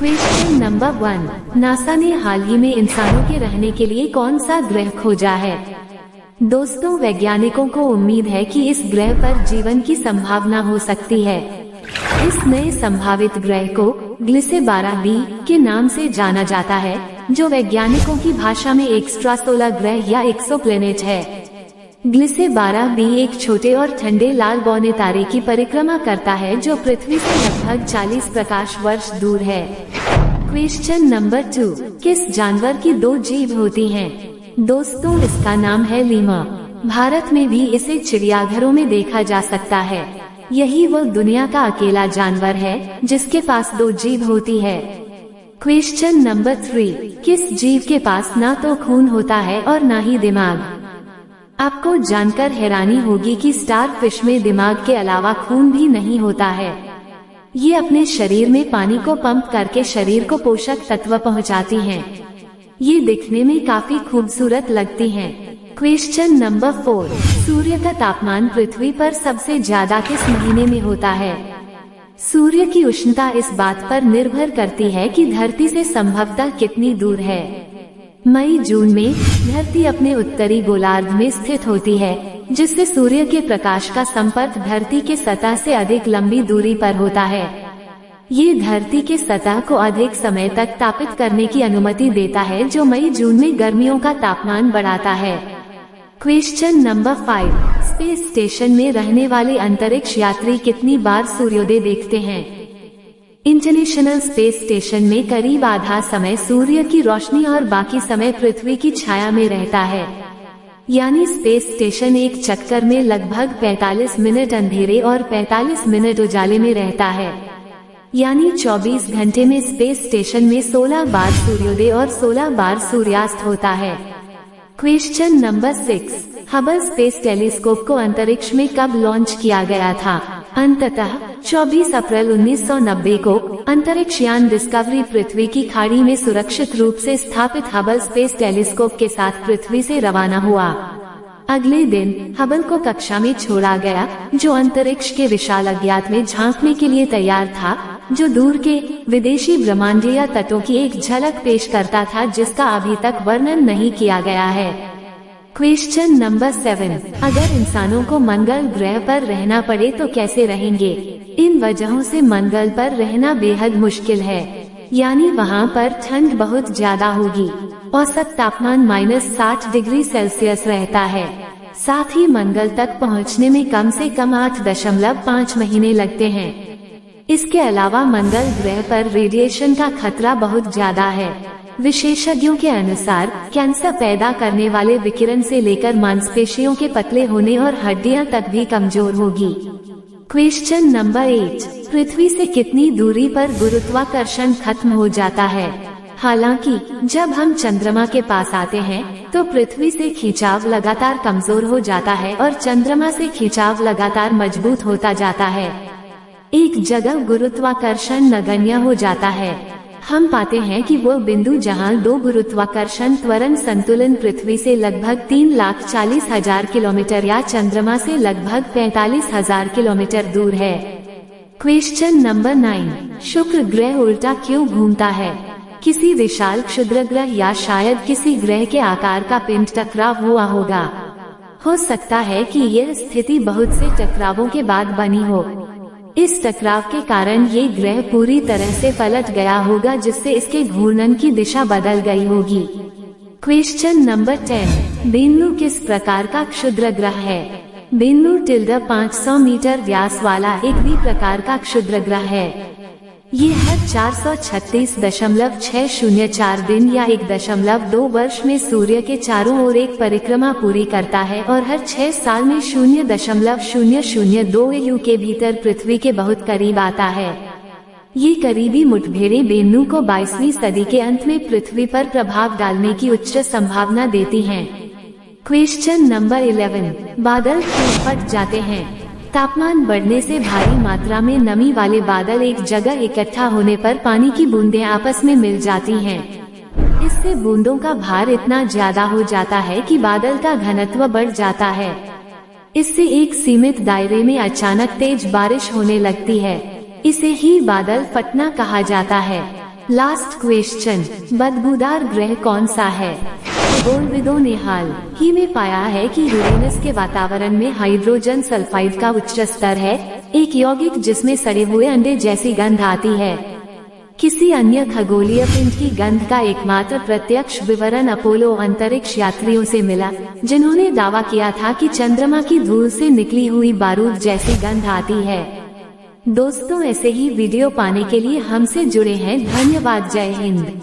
Question number 1, NASA ने हाल ही में इंसानों के रहने के लिए कौन सा ग्रह खोजा है? दोस्तों, वैज्ञानिकों को उम्मीद है कि इस ग्रह पर जीवन की संभावना हो सकती है। इस नए संभावित ग्रह को ग्लिसे 12b के नाम से जाना जाता है, जो वैज्ञानिकों की भाषा में एक्स्ट्रा सोलर ग्रह या एक्सोप्लैनेट है। ग्लिसे 12b एक छोटे और ठंडे लाल बौने तारे की परिक्रमा करता है, जो पृथ्वी से लगभग 40 प्रकाश वर्ष दूर है। क्वेश्चन नंबर 2, किस जानवर की 2 जीभ होती हैं? दोस्तों, इसका नाम है लीमा। भारत में भी इसे चिड़ियाघरों में देखा जा सकता है। यही वो दुनिया का अकेला जानवर है जिसके पास 2 जीभ होती है। क्वेश्चन नंबर 3, किस जीव के पास ना तो खून होता है और ना ही दिमाग? आपको जानकर हैरानी होगी कि स्टार फिश में दिमाग के अलावा खून भी नहीं होता है। ये अपने शरीर में पानी को पंप करके शरीर को पोषक तत्व पहुंचाती हैं। ये दिखने में काफी खूबसूरत लगती हैं। क्वेश्चन नंबर 4, सूर्य का तापमान पृथ्वी पर सबसे ज्यादा किस महीने में होता है? सूर्य की उष्णता इस बात पर निर्भर करती है कि धरती से संभवतः कितनी दूर है। मई जून में धरती अपने उत्तरी गोलार्ध में स्थित होती है, जिससे सूर्य के प्रकाश का संपर्क धरती के सतह से अधिक लंबी दूरी पर होता है। ये धरती के सतह को अधिक समय तक तापित करने की अनुमति देता है, जो मई जून में गर्मियों का तापमान बढ़ाता है। क्वेश्चन नंबर 5, स्पेस स्टेशन में रहने वाले अंतरिक्ष यात्री कितनी बार सूर्योदय देखते हैं? इंटरनेशनल स्पेस स्टेशन में करीब आधा समय सूर्य की रोशनी और बाकी समय पृथ्वी की छाया में रहता है। यानी स्पेस स्टेशन एक चक्कर में लगभग 45 मिनट अंधेरे और 45 मिनट उजाले में रहता है। यानी 24 घंटे में स्पेस स्टेशन में 16 बार सूर्योदय और 16 बार सूर्यास्त होता है। Question number 6, Hubble space telescope को अंतरिक्ष में कब लॉन्च किया गया था? अंततः 24 अप्रैल 1990 को अंतरिक्ष यान डिस्कवरी पृथ्वी की खाड़ी में सुरक्षित रूप से स्थापित हबल स्पेस टेलीस्कोप के साथ पृथ्वी से रवाना हुआ। अगले दिन हबल को कक्षा में छोड़ा गया, जो अंतरिक्ष के विशाल अज्ञात में झांकने के लिए तैयार था, जो दूर के विदेशी ब्रह्मांडीय तत्वों की एक झलक पेश करता था जिसका अभी तक वर्णन नहीं किया गया है। क्वेश्चन नंबर 7, अगर इंसानों को मंगल ग्रह पर रहना पड़े तो कैसे रहेंगे? इन वजहों से मंगल पर रहना बेहद मुश्किल है। यानी वहाँ पर ठंड बहुत ज्यादा होगी। औसत तापमान -60 डिग्री सेल्सियस रहता है। साथ ही मंगल तक पहुँचने में कम से कम 8.5 महीने लगते हैं। इसके अलावा मंगल ग्रह पर रेडिएशन का खतरा बहुत ज्यादा है। विशेषज्ञों के अनुसार कैंसर पैदा करने वाले विकिरण से लेकर मांसपेशियों के पतले होने और हड्डियां तक भी कमजोर होगी। क्वेश्चन नंबर 8, पृथ्वी से कितनी दूरी पर गुरुत्वाकर्षण खत्म हो जाता है? हालांकि जब हम चंद्रमा के पास आते हैं तो पृथ्वी से खिंचाव लगातार कमजोर हो जाता है और चंद्रमा से खिंचाव लगातार मजबूत होता जाता है। एक जगह गुरुत्वाकर्षण नगण्य हो जाता है। हम पाते हैं कि वो बिंदु जहां 2 गुरुत्वाकर्षण त्वरण संतुलन पृथ्वी से लगभग 3,40,000 किलोमीटर या चंद्रमा से लगभग 45,000 किलोमीटर दूर है। क्वेश्चन नंबर 9, शुक्र ग्रह उल्टा क्यों घूमता है? किसी विशाल क्षुद्र ग्रह या शायद किसी ग्रह के आकार का पिंड टकराव हुआ होगा। हो सकता है कि यह स्थिति बहुत से टकरावों के बाद बनी हो। इस टकराव के कारण ये ग्रह पूरी तरह से पलट गया होगा, जिससे इसके घूर्णन की दिशा बदल गई होगी। क्वेश्चन नंबर 10, बेन्नु किस प्रकार का क्षुद्र ग्रह है? बेन्नु टिल्डा 500 मीटर व्यास वाला एक बी प्रकार का क्षुद्र ग्रह है। ये हर 436.604 दिन या 1.2 वर्ष में सूर्य के चारों ओर एक परिक्रमा पूरी करता है और हर 6 साल में 0.002 AU के भीतर पृथ्वी के बहुत करीब आता है। ये करीबी मुठभेड़ें बेन्नु को 22वीं सदी के अंत में पृथ्वी पर प्रभाव डालने की उच्च संभावना देती हैं। क्वेश्चन नंबर 11, बादल क्यों फट जाते हैं? तापमान बढ़ने से भारी मात्रा में नमी वाले बादल एक जगह इकट्ठा होने पर पानी की बूंदें आपस में मिल जाती हैं। इससे बूंदों का भार इतना ज्यादा हो जाता है कि बादल का घनत्व बढ़ जाता है। इससे एक सीमित दायरे में अचानक तेज बारिश होने लगती है। इसे ही बादल फटना कहा जाता है। लास्ट क्वेश्चन, बदबूदार ग्रह कौन सा है? खगोलविदों ने हाल ही में पाया है कि यूरेनस के वातावरण में हाइड्रोजन सल्फाइड का उच्च स्तर है, एक यौगिक जिसमें सड़े हुए अंडे जैसी गंध आती है। किसी अन्य खगोलीय पिंड की गंध का एकमात्र प्रत्यक्ष विवरण अपोलो अंतरिक्ष यात्रियों से मिला, जिन्होंने दावा किया था कि चंद्रमा की धूल से निकली हुई बारूद जैसी गंध आती है। दोस्तों, ऐसे ही वीडियो पाने के लिए हमसे जुड़े हैं। धन्यवाद। जय हिंद।